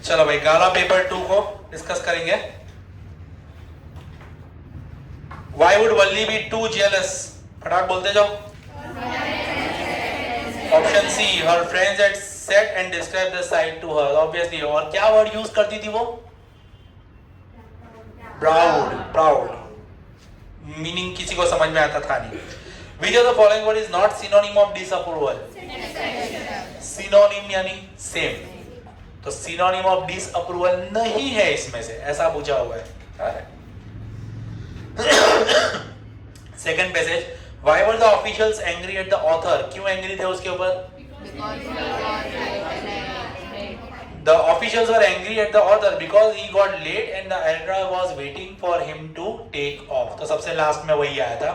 चलो भाई गाला पेपर 2 को डिस्कस करेंगे. Why would Valli be too jealous? फटाक बोलते जाओ. Option C, her friends had said and described the sight to her. Obviously. और क्या वर्ड यूज करती थी वो? Proud. मीनिंग किसी को समझ में आता था नहीं. Which of the following word is not synonym of disapproval? Synonym यानी same. तो synonym of disapproval नहीं है इसमें से, ऐसा पूछा हुआ है. Second passage, why were the officials angry at the author? क्यों एंग्री थे उसके ऊपर? The officials were angry at the author because he got late and the aircraft was waiting for him to take off. तो सबसे last में वही आया था.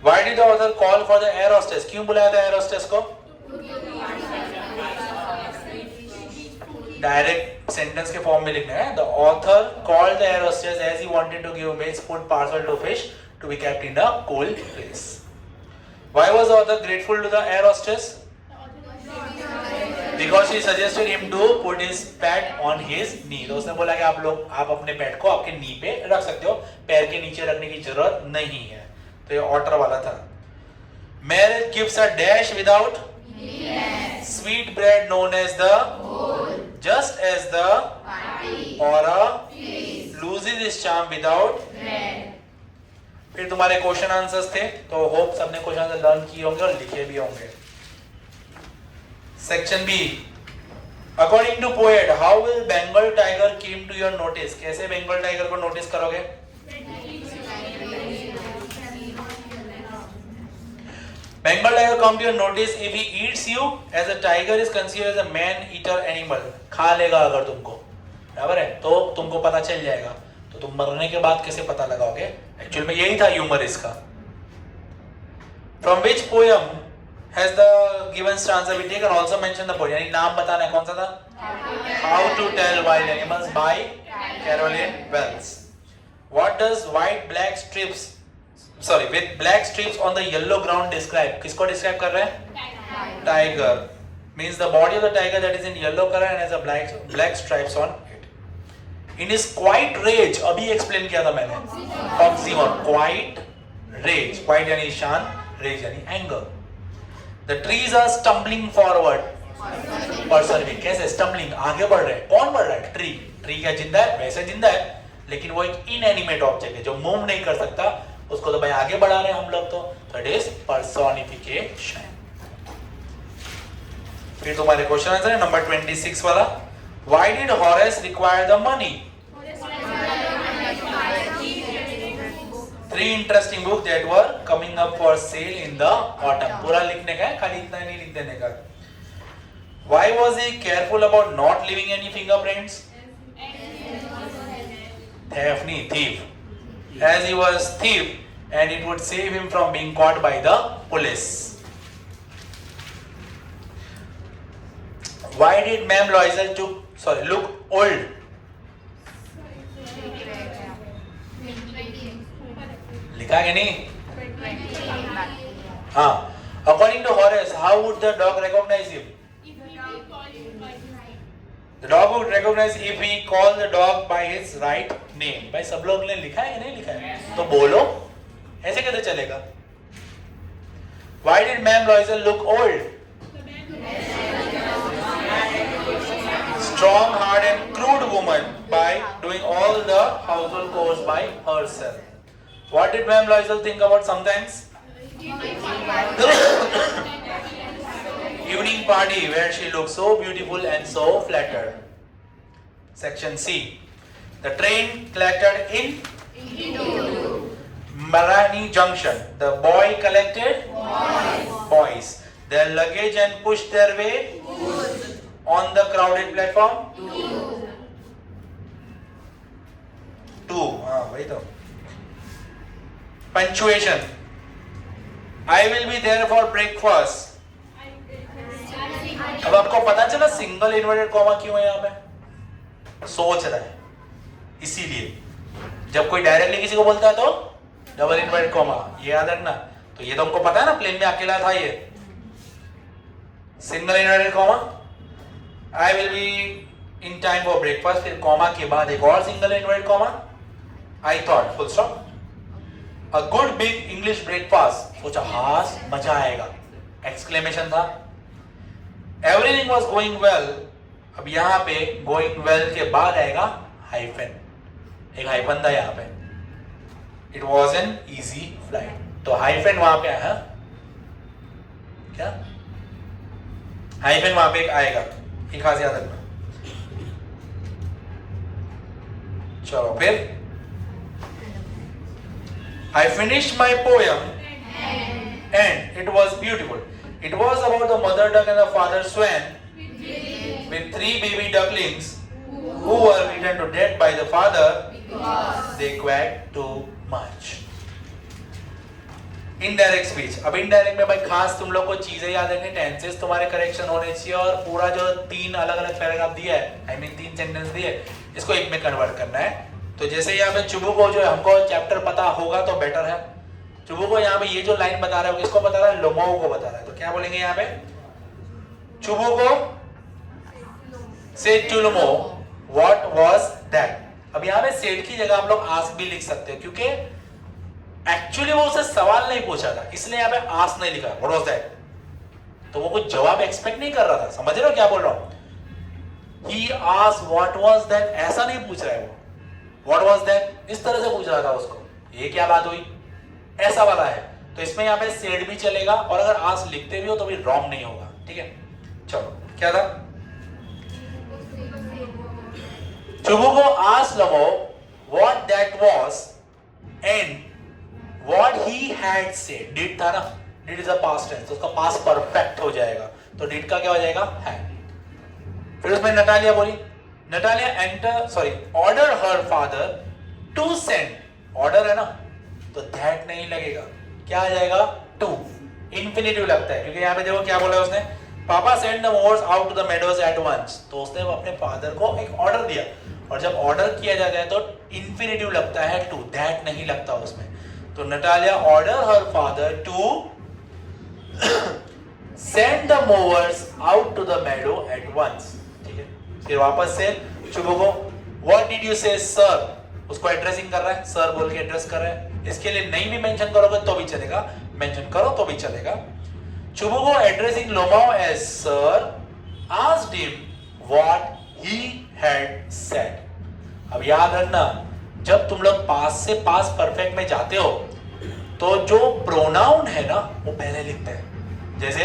Why did the author call for the air hostess? क्यों बुलाया था air hostess को? डायरेक्ट सेंटेंस के फॉर्म में लिखना है. The author called the air hostess as he wanted to give Maid's food parcel to fish to be kept in a cool place. Why was the author grateful to the air hostess? Because she suggested him to put his pet on his knee. तो उसने बोला कि आप अपने पेट को आपके नी पे रख सकते हो, पैर के नीचे रखने की जरूरत नहीं है. तो ये ऑर्डर वाला था. Marriage gives a dash without sweet bread known as the just as the or a loses its charm without. फिर तुम्हारे क्वेश्चन आंसर्स थे, तो होप सबने क्वेश्चन आंसर लर्न किए होंगे और लिखे भी होंगे. Section B, according to poet how will Bengal tiger came to your notice? कैसे बंगाल टाइगर को नोटिस करोगे? Bengal tiger come to your notice if he eats you, as a tiger is considered as a man-eater animal. खा लेगा अगर तुमको, बराबर है, तो तुमको पता चल जाएगा. तो तुम मरने के बाद कैसे पता लगाओगे? एक्चुअल में यही था ह्यूमर इसका. From which poem has the given stanza been taken? Also mention the poem. यानी नाम बताना है, कौन सा था? How to Tell Wild Animals by Caroline Wells. What does with black strips on the yellow ground describe? किसको describe कर रहे हैं? Tiger. Means the body of the tiger that is in yellow color and has a black stripes on it. In his quiet rage, अभी explain किया था मैंने. Oxymoron. Quiet rage. Quiet यानी शांत, rage यानी anger. The trees are stumbling forward. Persevering. कैसे? Stumbling. आगे बढ़ रहे हैं. कौन बढ़ रहा है? Tree. Tree क्या जिंदा है? वैसे जिंदा है, लेकिन वो एक inanimate object है जो मूव नहीं कर सकता. उसको तो भाई आगे बढ़ा रहे हैं हम लोग. तो इट इज पर्सोनिफिकेशन. फिर तुम्हारे क्वेश्चन आंसर है नंबर 26 वाला. Why did Horace require the money? 3 interesting book that were coming up for sale in the autumn. पूरा लिखने का है, खाली इतना नहीं लिख देने का. Why was he careful about not leaving any fingerprints? thief. As he was thief and it would save him from being caught by the police. Why did Ma'am Loisel look old? लिखा है नहीं? हाँ. According to Horace, how would the dog recognize him? The dog would recognize if he called the dog by his right name. भाई सब लोग ने लिखा है या नहीं लिखा है? तो बोलो, ऐसे कैसे चलेगा? Why did Ma'am Loisel look old? Strong, hard and crude woman by doing all the household chores by herself. What did Ma'am Loisel think about sometimes? Evening party where she looked so beautiful and so flattered. Section C. The train collected in Marani Junction. The boy collected boys. Their luggage and pushed their way on the crowded platform. 2. हाँ वही तो. Punctuation. I will be there for breakfast. अब आपको पता चला single inverted comma क्यों है यहाँ पे? सोच रहा है, इसीलिए जब कोई डायरेक्टली किसी को बोलता है तो डबल इन्वर्टेड कॉमा, ये याद रखना. तो ये तो हमको पता है ना, प्लेन में अकेला था ये. Single inverted comma, I will be in time for breakfast, फिर कॉमा के बाद एक और single inverted comma, I thought full stop a good big English breakfast, सोचा हास मजा आएगा, एक्सक्लेमेशन था। एवरीथिंग वाज गोइंग वेल, अब यहां पे गोइंग वेल के बाद आएगा हाइफन, एक हाइफन था यहां पे, it was an easy flight, तो हाइफन वहां पे आया, क्या हाइफन वहां पे आएगा, एक खास याद रखना। चलो फिर, I finished my poem and it was beautiful. It was about the mother duck and the father swan with 3 baby ducklings who were beaten to death by the father because they quacked too much. Indirect speech. अब indirect में भाई खास तुम लोग को चीजें याद रखनी, टेंसेस तुम्हारे करेक्शन होने चाहिए और पूरा जो 3 अलग अलग पैराग्राफ दिया है, I mean 3 सेंटेंस दिए, इसको एक में कन्वर्ट करना है। तो जैसे यहाँ पे चुबू को जो हमको चैप्टर पता होगा तो बेटर है। चुबू को यहाँ पे ये जो लाइन बता रहा है किसको बता रहा है, लोमो को बता रहा है, तो क्या बोलेंगे यहाँ पे, चुबू को से चुलमो व्हाट वाज दैट। अब यहाँ पे सेड की जगह आप लोग आस्क भी लिख सकते हो, क्योंकि एक्चुअली वो उससे सवाल नहीं पूछा था, इसलिए यहाँ पे आस्क नहीं लिखा, व्हाट वाज दैट, तो वो कुछ जवाब एक्सपेक्ट नहीं कर रहा था, समझ रहे हो क्या बोल रहा हूं। He asked what was that, ऐसा नहीं पूछ रहा है वो, What was that? इस तरह से पूछ रहा था उसको, ये क्या बात हुई, ऐसा वाला है, तो इसमें यहाँ पे सेड भी चलेगा और अगर आस लिखते भी हो तो भी रॉन्ग नहीं होगा, ठीक है। चलो क्या था, चुबू को ask Lamo what that was and what he had said, did था ना, did is a past tense, तो उसका past perfect हो जाएगा, तो did का क्या हो जाएगा, had। फिर उसमें नटालिया बोली, order her father to send, order है ना, तो that नहीं लगेगा, क्या आ जाएगा, to, infinitive लगता है, क्योंकि यहाँ पे देखो क्या बोला है उसने, पापा send the movers out to the meadows at once, तो उसने अपने फादर को एक ऑर्डर दिया, और जब ऑर्डर किया जाता है तो infinitive लगता है to, that नहीं लगता उसमें, तो Natalia order her father to send the movers out to the meadow at once, ठीक है। फिर वापस से चुबू को What did you say sir, उसको एड्रेसिंग कर रहा है, सर बोल के एड्रेस कर रहा है, इसके लिए नहीं भी मेंशन करोगे तो भी चलेगा, मेंशन करो तो भी चलेगा। चुबू को addressing Lomao as sir asked him what he had said। अब याद रखना, जब तुम लोग पास से पास परफेक्ट में जाते हो तो जो प्रोनाउन है ना वो पहले लिखते हैं, जैसे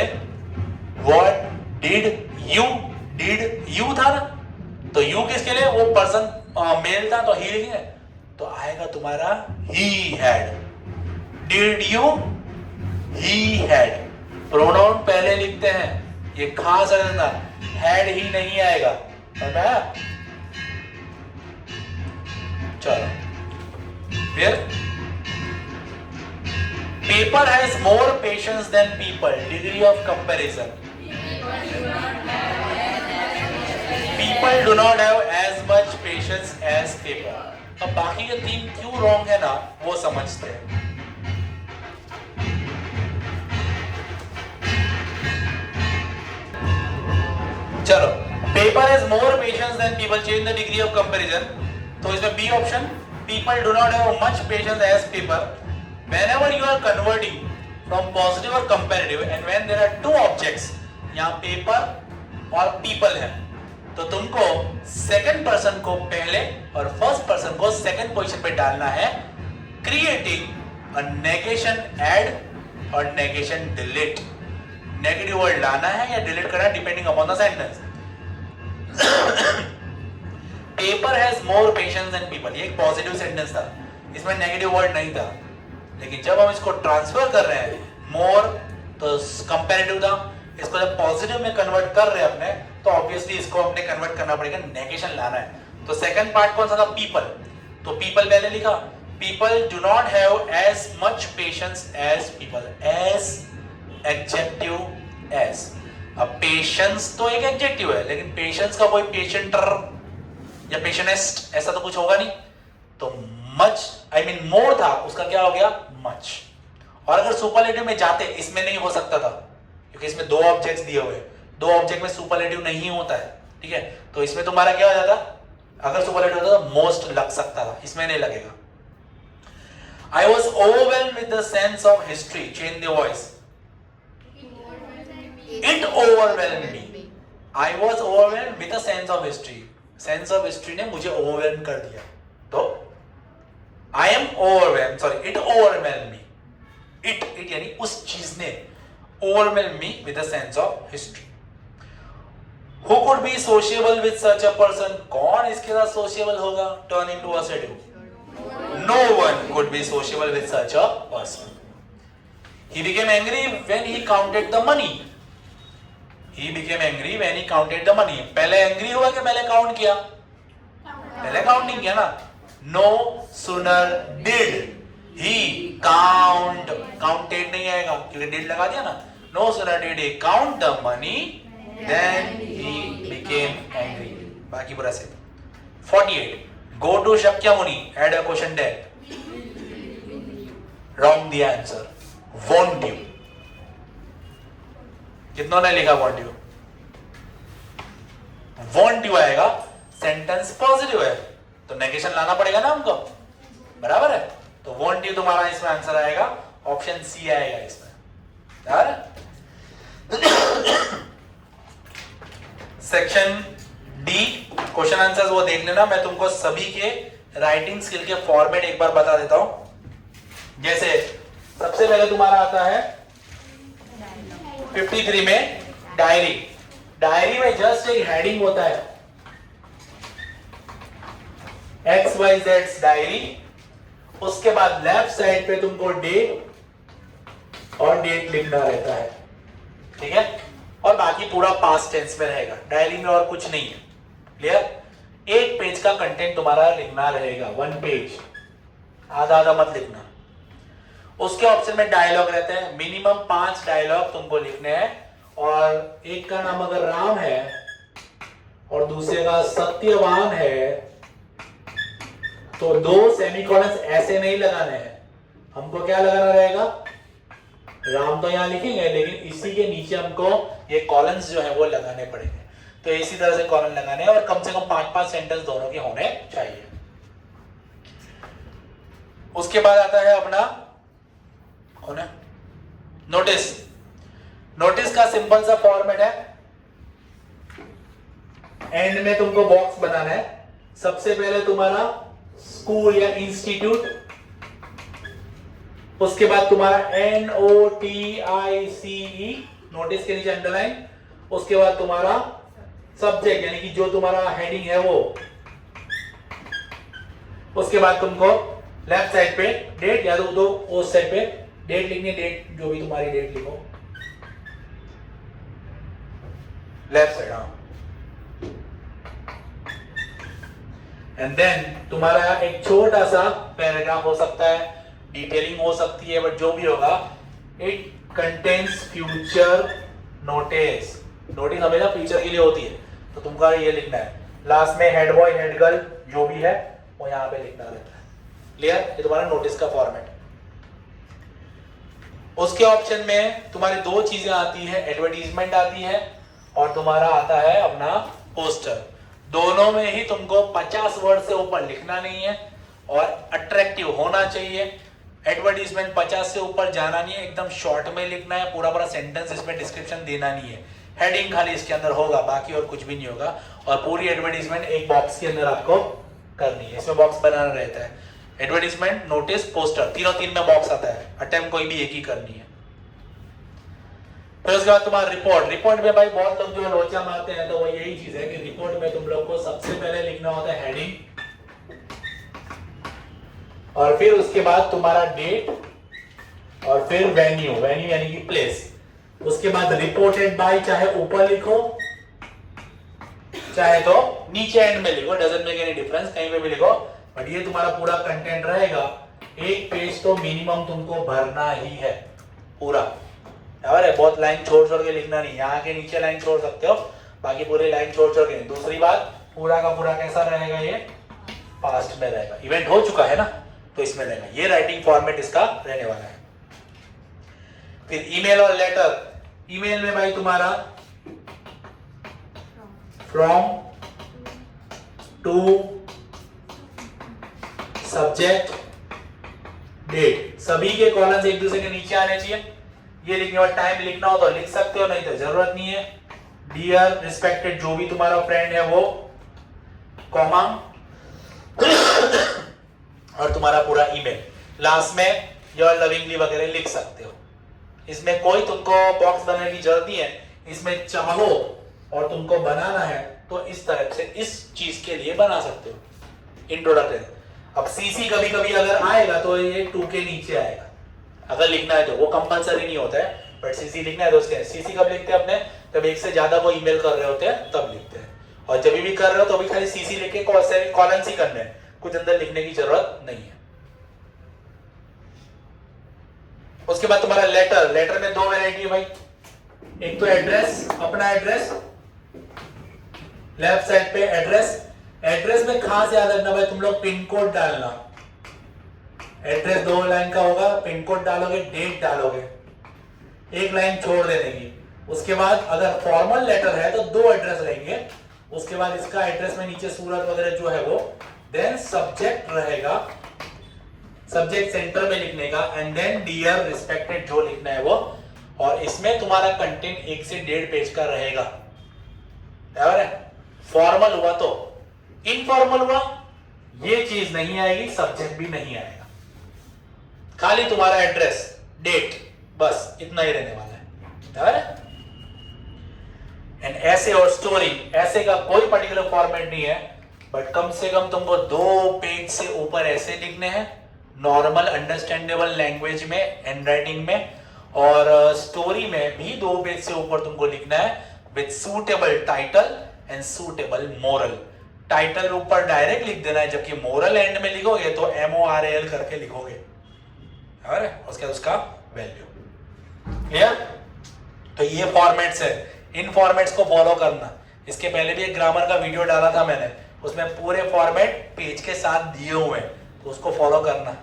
What did you था ना, तो यू किसके लिए, वो पर्सन मेल था तो ही लिखेंगे, तो आएगा तुम्हारा he had, did you, he had, pronoun पहले लिखते हैं, ये खास रहना, हैड ही नहीं आएगा, समझ आया। चलो फिर, paper has more patience than people, degree of comparison, People do not have as much patience as paper। अब बाकी के 3 क्यों रॉन्ग है ना वो समझते हैं। चलो, paper has more patience than people, change the degree of comparison, तो इसमें B option, people do not have much patience as paper, whenever you are converting from positive और comparative and when there are 2 objects, यहाँ paper और people है, तो तुमको second person को पहले और फर्स्ट पर्सन को सेकंड पोजीशन पे डालना है, क्रिएटिंग अ नेगेशन ऐड और नेगेशन डिलीट, नेगेटिव वर्ड लाना है या डिलीट करना है depending upon the sentence. Paper has more patience than people, ये एक पॉजिटिव सेंटेंस था, इसमें नेगेटिव वर्ड नहीं था, लेकिन जब हम इसको ट्रांसफर कर रहे हैं, मोर तो कंपैरेटिव था, इसको जब पॉजिटिव में कन्वर्ट कर रहे हैं अपने, तो ऑब्वियसली इसको अपने कन्वर्ट करना पड़ेगा, नेगेशन लाना है, तो सेकंड पार्ट कौन सा था, पीपल, तो पीपल पहले लिखा, people do not have as much patience as people, as adjective as, अब पेशेंस तो एक एडजेक्टिव है, लेकिन पेशेंस का कोई पेशेंटर या पेशेंटेस्ट ऐसा तो कुछ होगा नहीं, तो मच आई मीन मोर था, उसका क्या हो गया, मच, और अगर सुपरलेटिव में जाते इसमें नहीं हो सकता था, क्योंकि इसमें 2 ऑब्जेक्ट्स दिए हुए, 2 ऑब्जेक्ट में सुपरलेटिव नहीं होता है, ठीक है, तो इसमें तुम्हारा क्या हो जाता, अगर सुपरलेटिव होता तो मोस्ट लग सकता था, इसमें नहीं लगेगा. I was overwhelmed with the sense of history. Change the voice. It overwhelmed me. I was overwhelmed with a sense of history. Sense of history ने मुझे overwhelm कर दिया. तो I am overwhelmed. Sorry, it overwhelmed me. It यानी उस चीज ने overwhelmed me with a sense of history. Who could be sociable with such a person? कौन इसके साथ sociable होगा? Turn into a seduce. No one could be sociable with such a person. He became angry when he counted the money. He became angry when he counted the money. पहले angry हुआ कि पहले count किया? पहले counting किया ना? No sooner did he counted नहीं आएगा क्योंकि did लगा दिया ना. No sooner did he count the money then he became angry. बाकी पूरा से 48. Go to Shakyamuni, add a question tag. Wrong the answer. Want you. कितनों ने लिखा want you? Want you आएगा, सेंटेंस पॉजिटिव है तो नेगेशन लाना पड़ेगा ना हमको, बराबर है. तो want you तुम्हारा इसमें आंसर आएगा, ऑप्शन सी आएगा इसमें, बराबर है. सेक्शन डी क्वेश्चन आंसर्स वो देख लेना. मैं तुमको सभी के राइटिंग स्किल के फॉर्मेट एक बार बता देता हूं. जैसे सबसे पहले तुम्हारा आता है 53 में डायरी. डायरी में जस्ट एक हेडिंग होता है XYZ डायरी. उसके बाद लेफ्ट साइड पे तुमको डे और डेट लिखना रहता है, ठीक है, और बाकी पूरा पास्ट टेंस में रहेगा. डायरी में और कुछ नहीं है. क्लियर. एक पेज का कंटेंट तुम्हारा लिखना रहेगा, 1 पेज, आधा आधा मत लिखना. उसके ऑप्शन में डायलॉग रहते हैं, मिनिमम 5 डायलॉग तुमको लिखने हैं. और एक का नाम अगर राम है और दूसरे का सत्यवान है तो 2 सेमीकोलंस ऐसे नहीं लगाने हैं. हमको क्या लगाना रहेगा, राम तो यहां लिखेंगे लेकिन इसी के नीचे हमको ये कॉलम्स जो है वो लगाने पड़ेंगे. तो इसी तरह से कॉलम लगाने और कम से कम 5-5 सेंटेंस दोनों के होने चाहिए. उसके बाद आता है अपना होना नोटिस. नोटिस का सिंपल सा फॉर्मेट है, एंड में तुमको बॉक्स बनाना है. सबसे पहले तुम्हारा स्कूल या इंस्टीट्यूट, उसके बाद तुम्हारा NOTICE, नोटिस के नीचे अंडरलाइन. उसके बाद तुम्हारा सब्जेक्ट यानी कि जो तुम्हारा हेडिंग है वो. उसके बाद तुमको लेफ्ट साइड पे डेट या तो उस साइड पे डेट लिखनी है, डेट जो भी तुम्हारी डेट लिखो लेफ्ट साइड. हाँ. एंड देन तुम्हारा एक छोटा सा पैराग्राफ हो सकता है, डिटेलिंग हो सकती है, बट जो भी होगा it contains future notice. Notice हमेशा फ्यूचर के लिए होती है, तो तुमको ये लिखना है. लास्ट में हेड बॉय हेड गर्ल जो भी है वो यहाँ पे लिखना रहता है. क्लियर. ये तुम्हारा नोटिस का फॉर्मेट. उसके ऑप्शन में तुम्हारी 2 चीजें आती है, एडवर्टीजमेंट आती है और तुम्हारा आता है अपना पोस्टर. दोनों में ही तुमको 50 वर्ड से ऊपर लिखना नहीं है और अट्रैक्टिव होना चाहिए. एडवर्टीजमेंट 50 से ऊपर जाना नहीं है, एकदम शॉर्ट में लिखना है, पूरा पूरा सेंटेंस इसमें डिस्क्रिप्शन देना नहीं है. हेडिंग खाली इसके अंदर होगा, बाकी और कुछ भी नहीं होगा. और पूरी एडवर्टीजमेंट एक बॉक्स के अंदर आपको करनी है. इसमें बॉक्स बनाना रहता है. एडवर्टीजमेंट, नोटिस, पोस्टर, तीनों 3 में बॉक्स आता है. अटेम्प्ट कोई भी एक ही करनी है. फिर उसके बाद तुम्हारा रिपोर्ट. रिपोर्ट में भाई बहुत लोग जो लोचा मारते हैं तो वो यही चीज है कि रिपोर्ट में तुम लोग को सबसे पहले लिखना होता है हेडिंग, और फिर उसके बाद तुम्हारा डेट और फिर वेन्यू. वेन्यू यानी कि प्लेस. उसके बाद रिपोर्टेड बाय चाहे ऊपर लिखो चाहे तो नीचे एंड में लिखो, डजंट मेक एनी डिफरेंस, कहीं पे भी लिखो, बट ये तुम्हारा पूरा कंटेंट रहेगा. एक पेज तो मिनिमम तुमको भरना ही है पूरा. बराबर है. बहुत लाइन छोड़ छोड़ के लिखना नहीं. यहाँ के नीचे लाइन छोड़ सकते हो, बाकी पूरी लाइन छोड़ छोड़ के. दूसरी बात, पूरा का पूरा कैसा रहेगा, ये पास्ट में रहेगा. इवेंट हो चुका है ना, तो इसमें रहेगा. ये राइटिंग फॉर्मेट इसका रहने वाला है. फिर ईमेल और लेटर. ईमेल में भाई तुम्हारा फ्रॉम टू सब्जेक्ट डेट, सभी के कॉलम्स एक दूसरे के नीचे आने चाहिए। ये लिखने और टाइम लिखना हो तो लिख सकते हो, नहीं तो जरूरत नहीं है। डियर रिस्पेक्टेड जो भी तुम्हारा फ्रेंड है वो, कॉमा और तुम्हारा पूरा ईमेल, लास्ट में योर लविंगली वगैरह लिख सकते हो। इसमें कोई तुमको बॉक्स बनाने की जरूरत नहीं है। इसमें चाहो और तुमको बनाना है तो इस तरह से इस चीज के लिए बना सकते हो, इंट्रोडक्टरी। अब सीसी कभी कभी अगर आएगा तो ये 2 के नीचे आएगा, अगर लिखना है तो वो कंपलसरी नहीं होता है, बट सीसी लिखना है तो उसके सीसी कब लिखते हैं अपने, जब एक से ज्यादा को ईमेल कर रहे होते हैं तब लिखते हैं, और जब भी कर रहे हो तो भी खाली सीसी लिख के कॉलम्स ही करने हैं, कुछ अंदर लिखने की जरूरत नहीं है। उसके बाद तुम्हारा लेटर, लेटर में 2 वैरायटी है भाई, एक तो एड्रेस, अपना एड्रेस, लेफ्ट साइड पे एड्रेस। एड्रेस में खास याद रखना भाई, तुम लोग पिन कोड डालना। एड्रेस 2 लाइन का होगा, पिन कोड डालोगे, डेट डालोगे, 1 लाइन छोड़ देने की। उसके बाद अगर फॉर्मल लेटर है तो 2 एड्रेस रहेंगे, उसके बाद इसका एड्रेस में नीचे सूरत वगैरह जो है वो, देन सब्जेक्ट रहेगा, सब्जेक्ट सेंटर में लिखने का, एंड देन डियर रिस्पेक्टेड जो लिखना है वो, और इसमें तुम्हारा कंटेंट 1 से 1.5 पेज का रहेगा। बराबर है? फॉर्मल हुआ तो, इनफॉर्मल हुआ ये चीज नहीं आएगी, सब्जेक्ट भी नहीं आएगा, खाली तुम्हारा एड्रेस, डेट, बस इतना ही रहने वाला है। बराबर है? एंड ऐसे और स्टोरी, ऐसे का कोई पर्टिकुलर फॉर्मेट नहीं है, बट कम से कम तुमको 2 पेज से ऊपर ऐसे लिखने हैं, नॉर्मल अंडरस्टैंडेबल लैंग्वेज में, हैंडराइटिंग में, और स्टोरी में भी 2 पेज से ऊपर तुमको लिखना है with suitable title and suitable moral. Title ऊपर डायरेक्ट लिख देना है, जबकि मोरल एंड में लिखोगे तो MORAL करके लिखोगे, और उसके उसका वैल्यू। क्लियर? तो ये फॉर्मेट्स है, इन फॉर्मेट्स को फॉलो करना। इसके पहले भी एक ग्रामर का वीडियो डाला था मैंने, उसमें पूरे फॉर्मेट पेज के साथ दिए हुए हैं, तो उसको फॉलो करना।